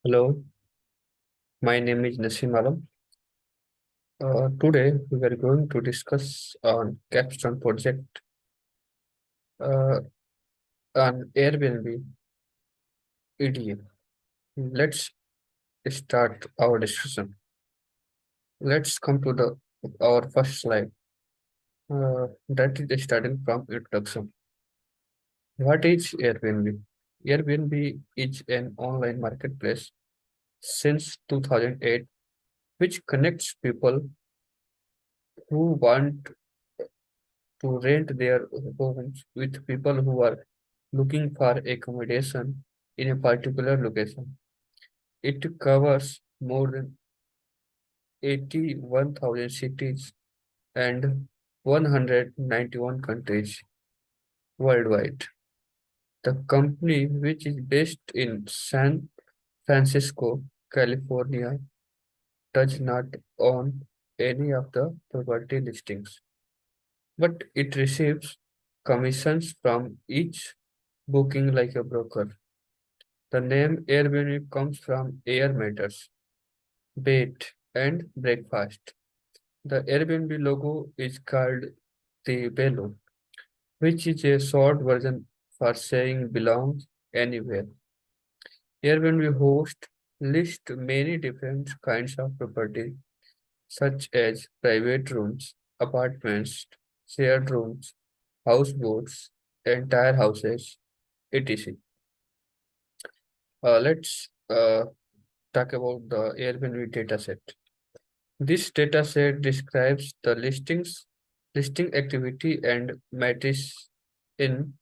Hello, my name is Nasim Alam. Today we are going to discuss on Capstone project uh, on Airbnb EDA. Let's start our discussion. Let's come to the our first slide. That is starting from introduction. What is Airbnb? Airbnb is an online marketplace since 2008, which connects people who want to rent their homes with people who are looking for accommodation in a particular location. It covers more than 81,000 cities and 191 countries worldwide. The company, which is based in San Francisco, California, does not own any of the property listings, but it receives commissions from each booking like a broker. The name Airbnb comes from air matters, bed, and breakfast. The Airbnb logo is called the Bello, which is a short version for saying belongs anywhere. Airbnb host lists many different kinds of property, such as private rooms, apartments, shared rooms, houseboats, entire houses, etc. Let's talk about the Airbnb dataset. This dataset describes the listing activity and metrics in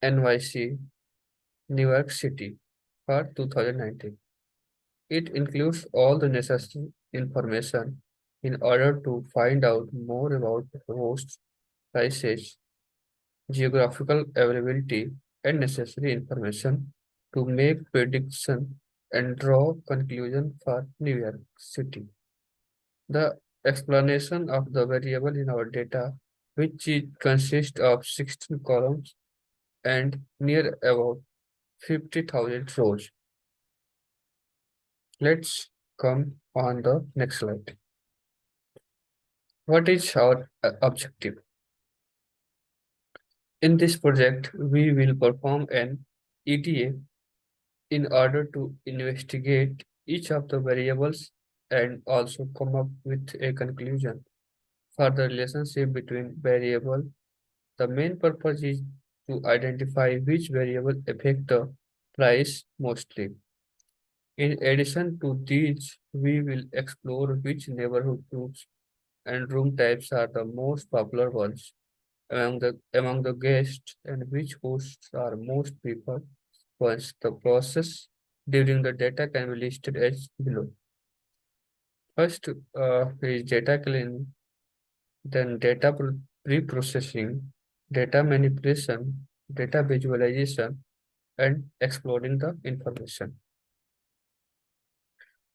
NYC, New York City for 2019. It includes all the necessary information in order to find out more about hosts, prices, geographical availability, and necessary information to make prediction and draw conclusion for New York City. The explanation of the variable in our data, which consists of 16 columns and near about 50,000 rows. Let's come on the next slide. What is our objective? In this project, we will perform an EDA in order to investigate each of the variables and also come up with a conclusion for the relationship between variable. The main purpose is to identify which variable affect the price mostly. In addition to these, we will explore which neighborhood groups and room types are the most popular ones among the guests and which hosts are most preferred ones. The process during the data can be listed as below. First is data cleaning, then data pre-processing, data manipulation, data visualization, and exploring the information.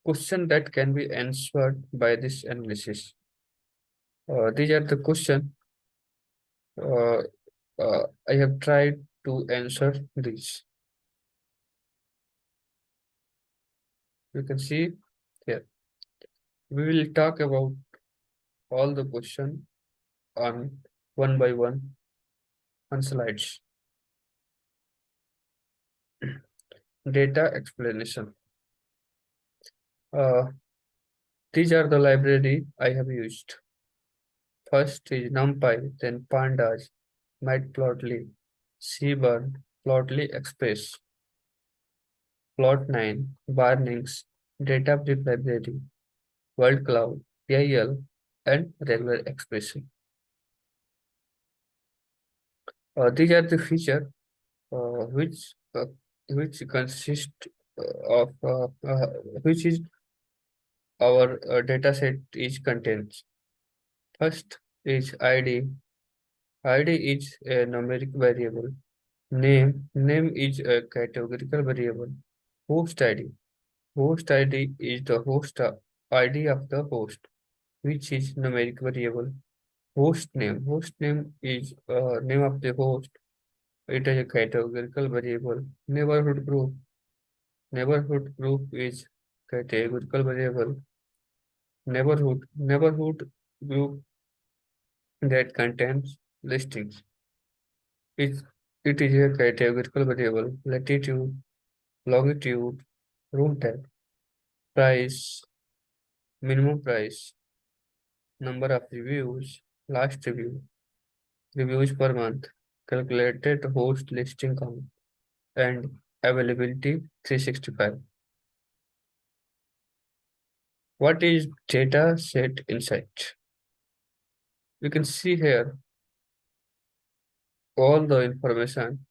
Question that can be answered by this analysis. These are the questions uh, I have tried to answer this. You can see here. We will talk about all the questions on one by one on slides. Data explanation. Uh, these are the library I have used. First is NumPy, then Pandas, Matplotlib, Seaborn, Plotly Express, Plot9, Varnings, Databricks Library, World Cloud, PIL, and regular expression. These are the features uh, which uh, which consist of which is our data set is contains. First is ID. ID is a numeric variable. Name is a categorical variable. Host ID. Host ID is the ID of the host, which is numeric variable. Host name. Host name is name of the host. It is a categorical variable. Neighborhood group. Neighborhood group is categorical variable. Neighborhood group that contains listings. It, it is a categorical variable. Latitude, longitude, room type, price, minimum price, number of reviews, last review, reviews per month, calculated host listing count, and availability 365. What is data set insight? You can see here all the information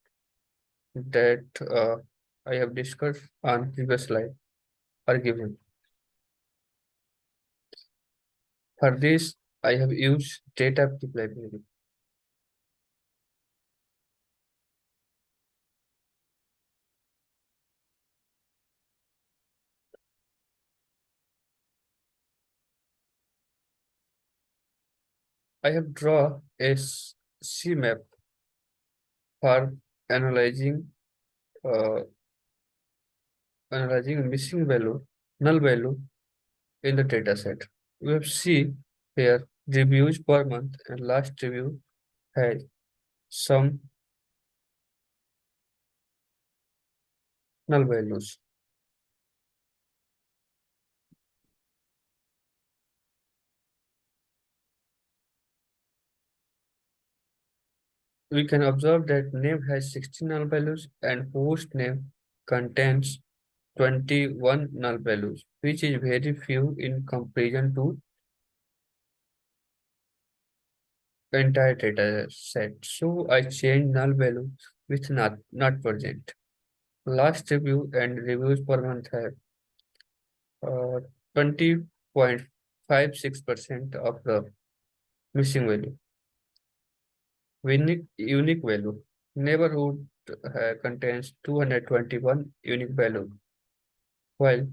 that I have discussed on previous slide are given. For this, I have used data library. I have drawn a CMap for analyzing uh, analyzing missing value, null value in the data set. We have see here reviews per month and last review has some null values. We can observe that name has 16 null values and host name contains 21 null values, which is very few in comparison to entire data set. So I change null value with not present. Last review and reviews per month have 20.56% of the missing value. Unique value. Neighborhood contains 221 unique value, while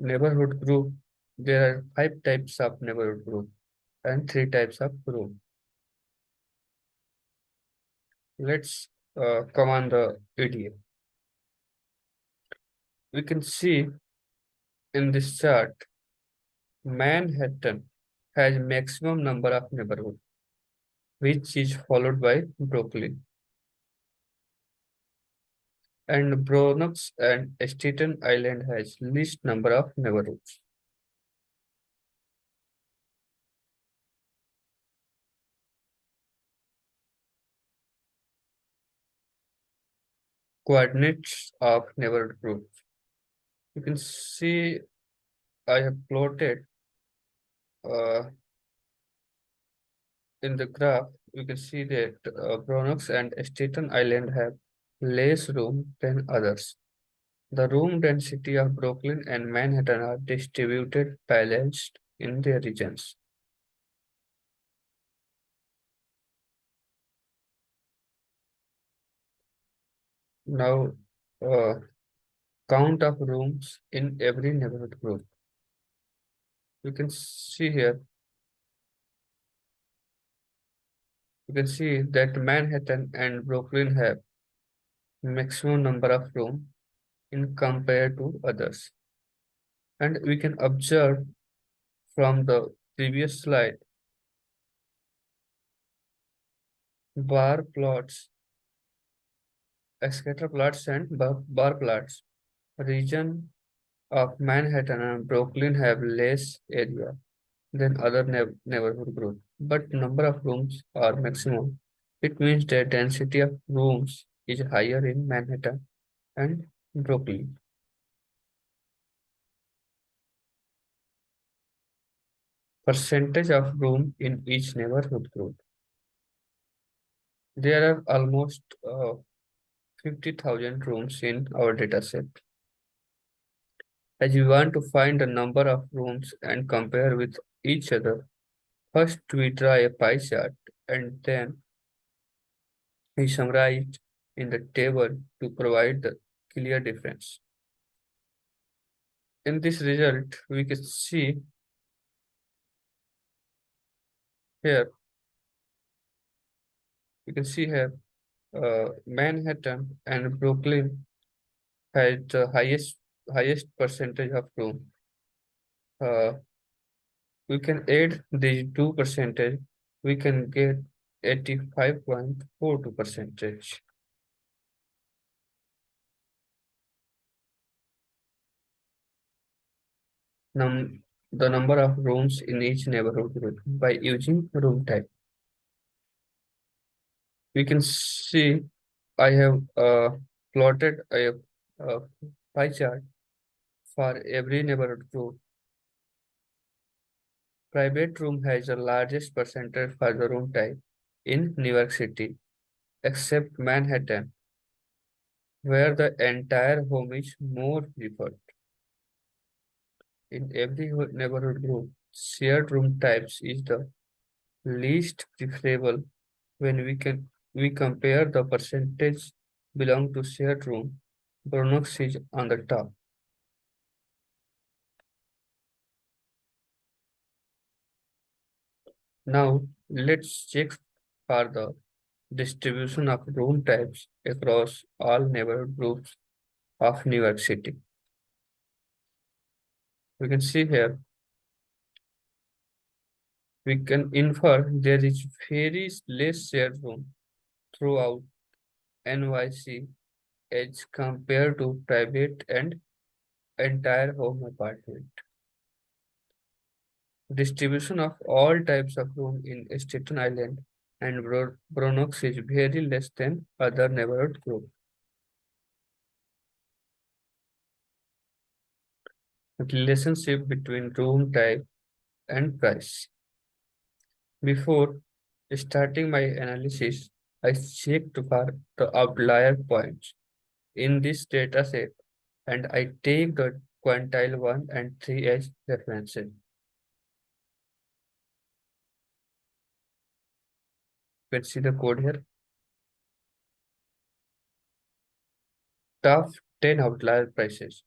neighborhood group, there are 5 types of neighborhood group and 3 types of group. Let's come on the EDA. We can see in this chart, Manhattan has maximum number of neighborhood, which is followed by Brooklyn. And Bronx and Staten Island has least number of neighborhoods. Coordinates of neighborhood groups. You can see I have plotted uh, in the graph. You can see that Bronx and Staten Island have less room than others. The room density of Brooklyn and Manhattan are distributed balanced in their regions. Now, uh, count of rooms in every neighborhood group. You can see here, you can see that Manhattan and Brooklyn have maximum number of room in compared to others. And we can observe from the previous slide, bar plots, scatter plots and bar plots. Region of Manhattan and Brooklyn have less area than other neighborhood group, but number of rooms are maximum. It means that density of rooms is higher in Manhattan and Brooklyn. Percentage of room in each neighborhood group. There are almost 50,000 rooms in our dataset. As we want to find the number of rooms and compare with each other, first we draw a pie chart and then we summarize in the table to provide the clear difference. In this result, we can see here, you can see here, Manhattan and Brooklyn had the highest highest percentage of room. Uh, we can add these two percentage, we can get 85.42 percentage. The number of rooms in each neighborhood group by using room type. We can see I have plotted a pie chart for every neighborhood group. Private room has the largest percentage for the room type in New York City, except Manhattan, where the entire home is more preferred. In every neighborhood group, shared room types is the least preferable when we compare the percentage belong to shared room. Bronx is on the top. Now let's check for the distribution of room types across all neighborhood groups of New York City. We can see here, we can infer there is very less shared room throughout NYC as compared to private and entire home apartment. Distribution of all types of room in Staten Island and Bronx is very less than other neighborhood groups. Relationship between room type and price. Before starting my analysis, I checked for the outlier points in this data set and I take the quantile 1 and 3 as references. You can see the code here. Top 10 outlier prices.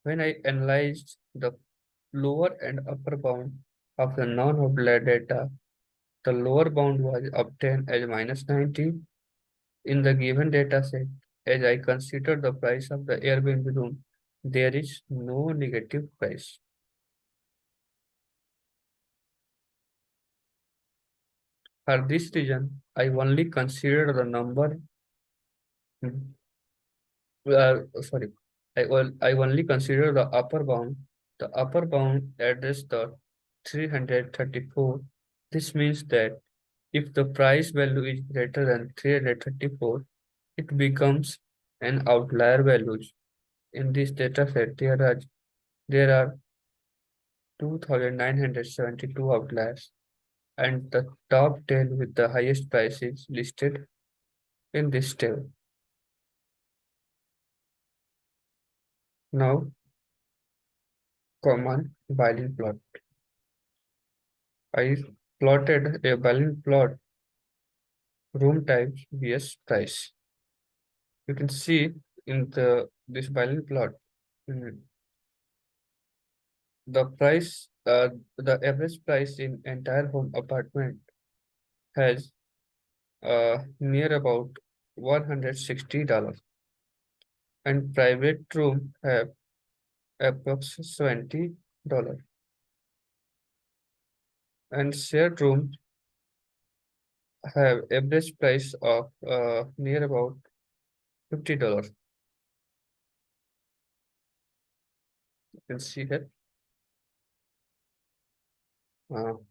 When I analyzed the lower and upper bound of the non-outlier data, the lower bound was obtained as -19 in the given data set. As I consider the price of the Airbnb room, there is no negative price. For this reason, I only consider the number, sorry, I only consider the upper bound. The upper bound address the 334. This means that if the price value is greater than 334, it becomes an outlier value. In this data set, there are 2,972 outliers, and the top 10 with the highest price is listed in this table. Now, common Boolean plot. I plotted a Boolean plot, room types vs price. You can see in this Boolean plot, mm, the price, the average price in entire home apartment has near about $160, and private room have approximately $20, and shared room have average price of near about $50. You can see here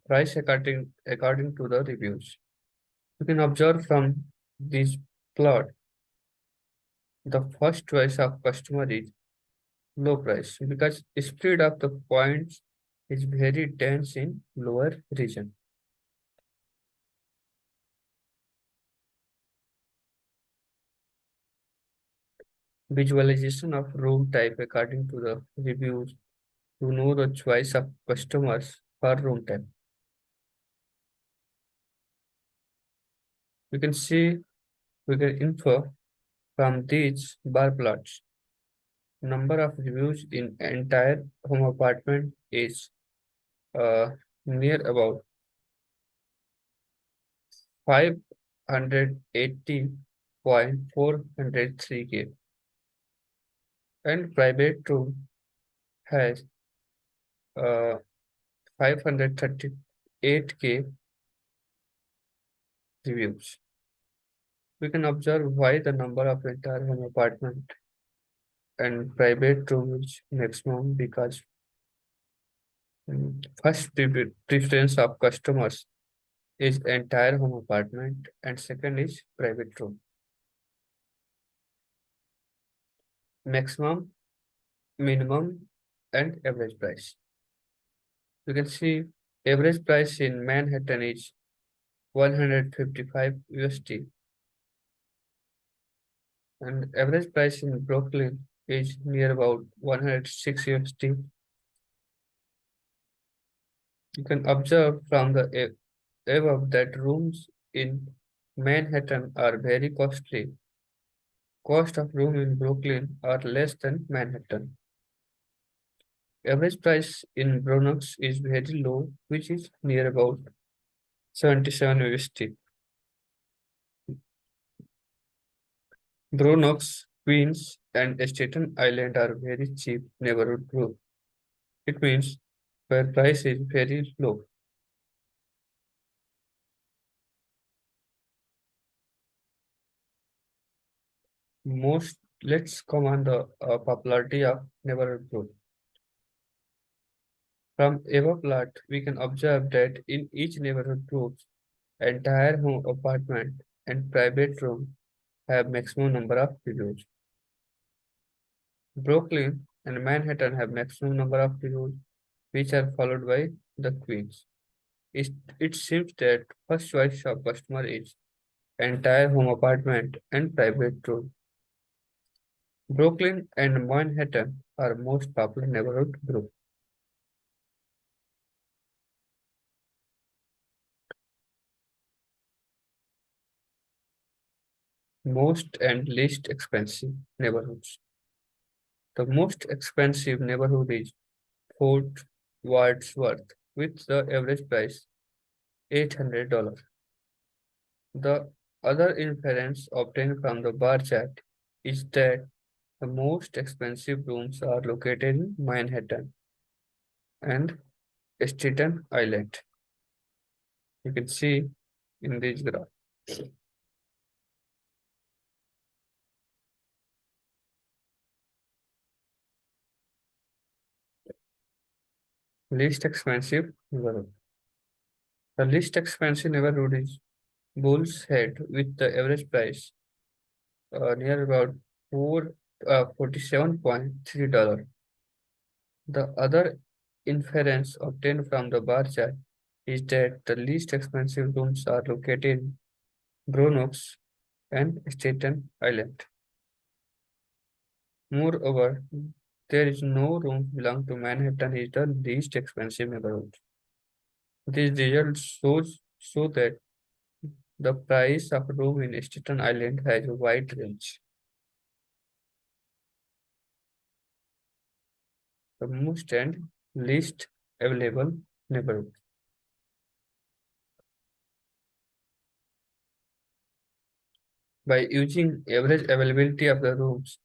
price according to the reviews. You can observe from this plot the first choice of customer is low price because spread of the points is very dense in lower region. Visualization of room type according to the reviews to know the choice of customers per room type. We can see, we can infer from these bar plots. Number of reviews in entire home apartment is uh, near about 580.403K. and private room has 538K reviews. We can observe why the number of entire home apartment and private room is maximum because first preference of customers is entire home apartment and second is private room. Maximum, minimum and average price. You can see average price in Manhattan is 155 USD and average price in Brooklyn is near about 106 USD. You can observe from the above that rooms in Manhattan are very costly. Cost of room in Brooklyn are less than Manhattan. Average price in Bronx is very low, which is near about 77 USD. Bronx, Queens, and Staten Island are very cheap neighborhood group. It means where price is very low. Most let's come on the popularity of neighborhood group. From above plot, we can observe that in each neighborhood group, entire home apartment and private room have maximum number of reviews. Brooklyn and Manhattan have maximum number of reviews, which are followed by the Queens. It, it seems that first choice of customer is entire home apartment and private room. Brooklyn and Manhattan are most popular neighborhood group. Most and least expensive neighborhoods. The most expensive neighborhood is Fort Worth with the average price $800. The other inference obtained from the bar chart is that the most expensive rooms are located in Manhattan and Staten Island. You can see in this graph. Least expensive neighborhood. The least expensive neighborhood is Bull's Head with the average price near about $47.3. The other inference obtained from the bar chart is that the least expensive rooms are located in Bronx and Staten Island. Moreover, there is no room belong to Manhattan is the least expensive neighborhood. These results show that the price of room in Staten Island has a wide range. The most and least available neighborhood. By using average availability of the rooms,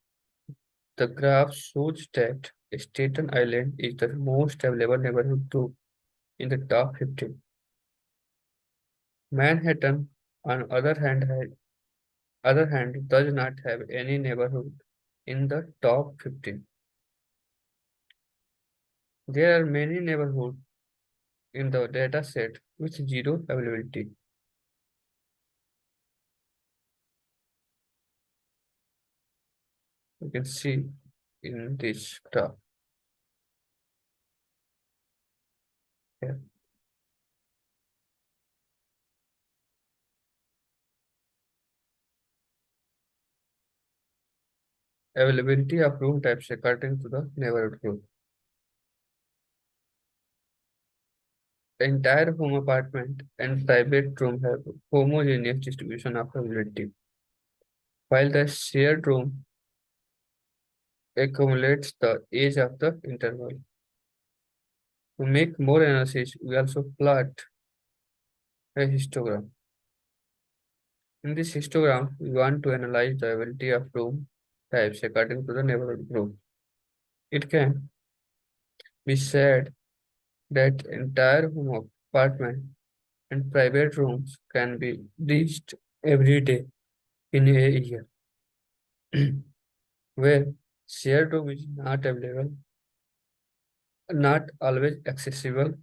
the graph shows that Staten Island is the most available neighborhood group in the top 15. Manhattan, on other hand, does not have any neighborhood in the top 15. There are many neighborhoods in the data set with zero availability. You can see in this graph here. Availability of room types according to the neighborhood group. The entire home apartment and private room have homogeneous distribution of availability, while the shared room accumulates the age of the interval. To make more analysis, we also plot a histogram. In this histogram, we want to analyze the availability of room types according to the neighborhood group. It can be said that entire home apartment and private rooms can be reached every day in a year, where shared room is not available, not always accessible.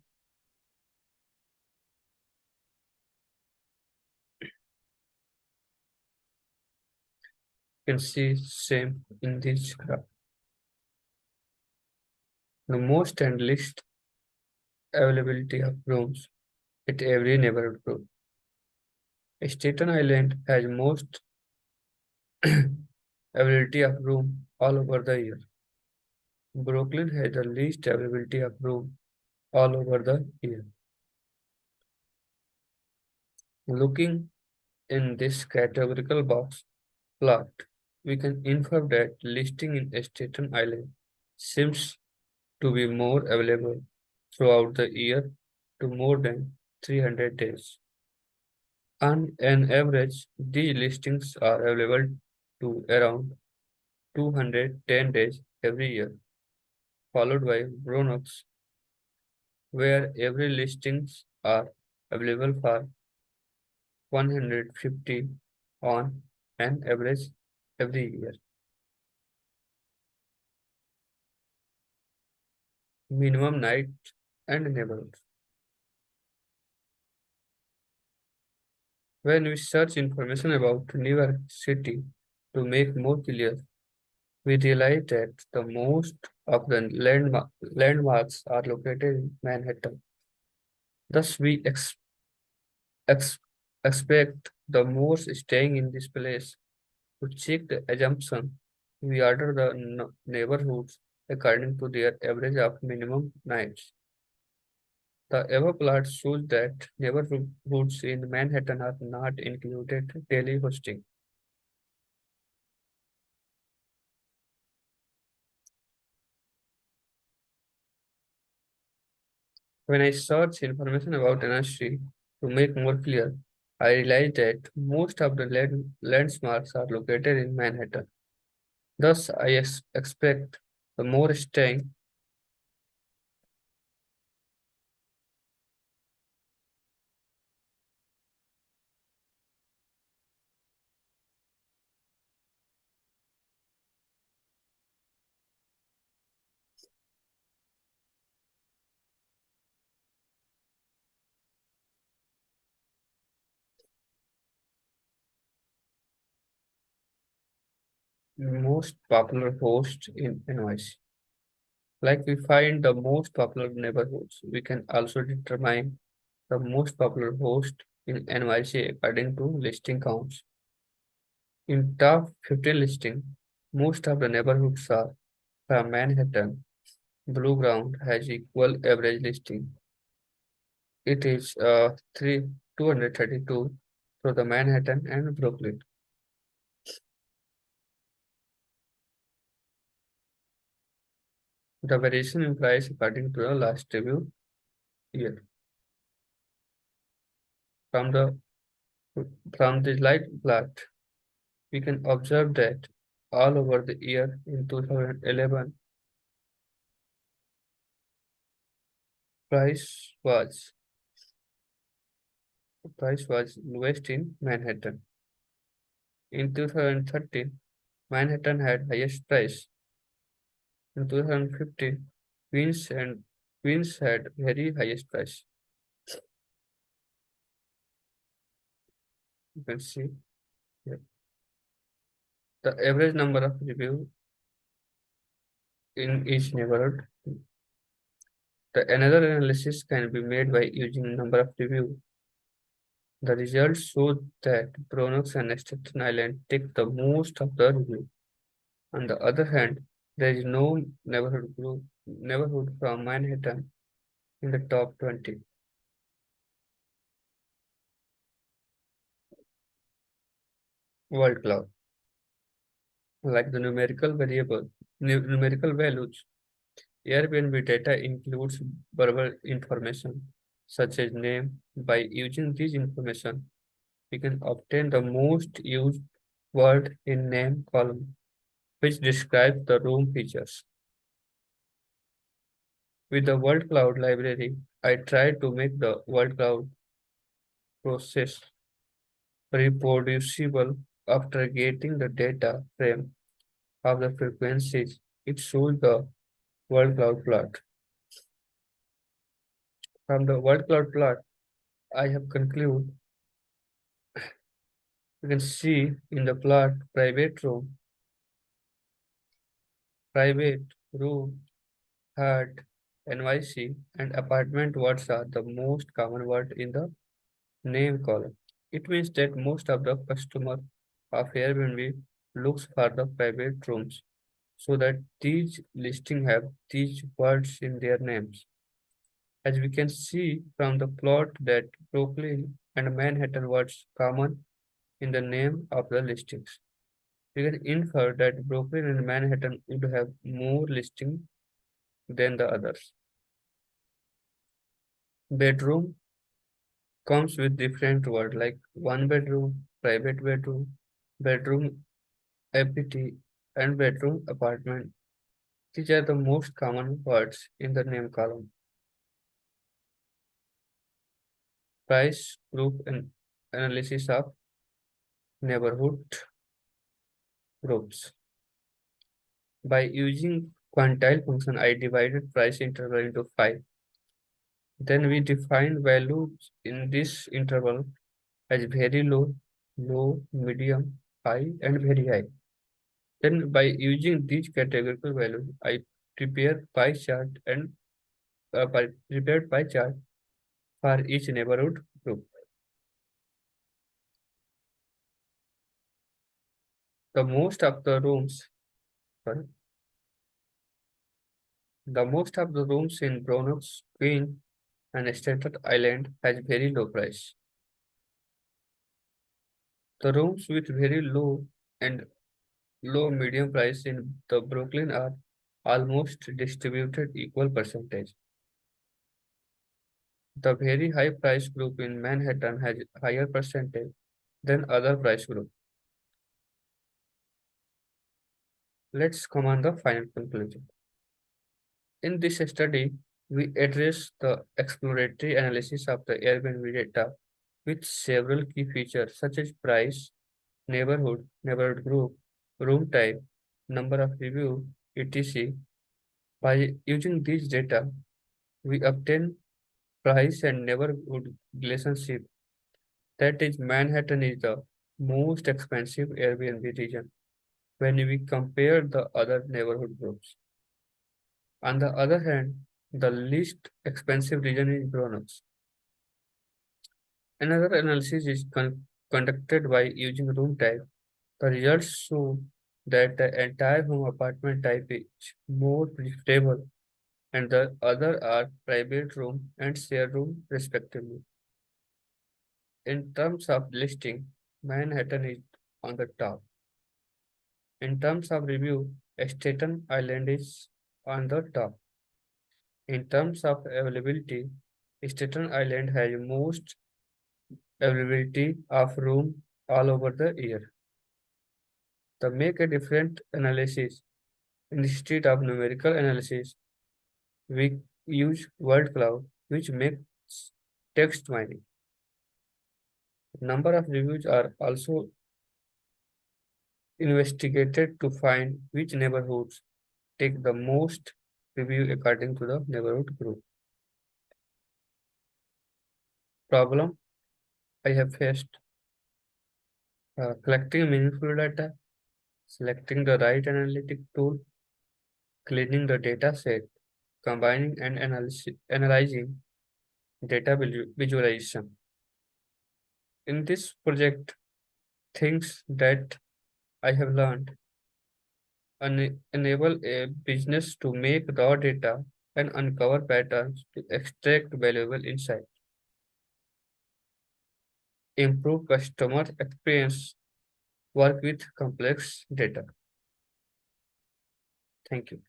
You can see same in this graph. The most and least availability of rooms at every neighborhood group. Staten Island has most availability of room all over the year. Brooklyn has the least availability of room all over the year. Looking in this categorical box plot, we can infer that listing in Staten Island seems to be more available throughout the year to more than 300 days. On an average, these listings are available to around 210 days every year, followed by Bronx, where every listings are available for 150 on an average every year. Minimum night and neighborhoods. When we search information about New York City to make more clear, we realize that the most of the landmarks are located in Manhattan. Thus, we ex- expect the most staying in this place to check the assumption. We order the neighborhoods according to their average of minimum nights. The above plot shows that neighborhoods in Manhattan are not included daily hosting. When I search information about industry to make more clear, I realize that most of the landmarks are located in Manhattan. Thus, I expect the more staying. Most popular host in NYC. Like we find the most popular neighborhoods, we can also determine the most popular host in NYC according to listing counts. In top 15 listing, most of the neighborhoods are from Manhattan. Blue Ground has equal average listing. It is 232 for the Manhattan and Brooklyn. The variation in price according to the last review year. From the from the light plot, we can observe that all over the year in 2011, price was price was lowest in Manhattan. In 2013, Manhattan had highest price. In 2015, Queens had very highest price. You can see here. The average number of review in each neighborhood. The another analysis can be made by using number of review. The results show that Bronx and Staten Island take the most of the review. On the other hand, there is no neighborhood from Manhattan in the top 20. World cloud, like the numerical values. Airbnb data includes verbal information such as name. By using this information, we can obtain the most used word in name column, which describes the room features. With the word cloud library, I tried to make the word cloud process reproducible after getting the data frame of the frequencies. It shows the word cloud plot. From the word cloud plot, I have concluded you can see in the plot private room, hut, NYC, and apartment words are the most common word in the name column. It means that most of the customer of Airbnb looks for the private rooms so that these listing have these words in their names. As we can see from the plot that Brooklyn and Manhattan words common in the name of the listings. We can infer that Brooklyn and Manhattan would have more listing than the others. Bedroom comes with different words like one bedroom, private bedroom APT, and bedroom apartment. These are the most common words in the name column. Price group and analysis of neighborhood groups. By using quantile function, I divided price interval into five. Then we defined values in this interval as very low, low, medium, high, and very high. Then by using these categorical values, I prepared pie chart and prepared pie chart for each neighborhood group. The most of the rooms, sorry, the most of the rooms in Bronx, Queen, and Staten Island has very low price. The rooms with very low and low medium price in the Brooklyn are almost distributed equal percentage. The very high price group in Manhattan has higher percentage than other price group. Let's come on the final conclusion. In this study, we address the exploratory analysis of the Airbnb data with several key features such as price, neighborhood group, room type, number of review, etc. By using these data, we obtain price and neighborhood relationship. That is, Manhattan is the most expensive Airbnb region when we compare the other neighborhood groups. On the other hand, the least expensive region is Bronx. Another analysis is conducted by using room type. The results show that the entire home apartment type is more preferable and the other are private room and share room respectively. In terms of listing, Manhattan is on the top. In terms of review, Staten Island is on the top. In terms of availability, Staten Island has most availability of room all over the year. To make a different analysis, instead of numerical analysis, we use word cloud, which makes text mining. Number of reviews are also investigated to find which neighborhoods take the most review according to the neighborhood group. Problem I have faced collecting meaningful data, selecting the right analytic tool, cleaning the data set, combining and analyzing data visualization. In this project, things that I have learned enable a business to make raw data and uncover patterns to extract valuable insight, improve customer experience, work with complex data. Thank you.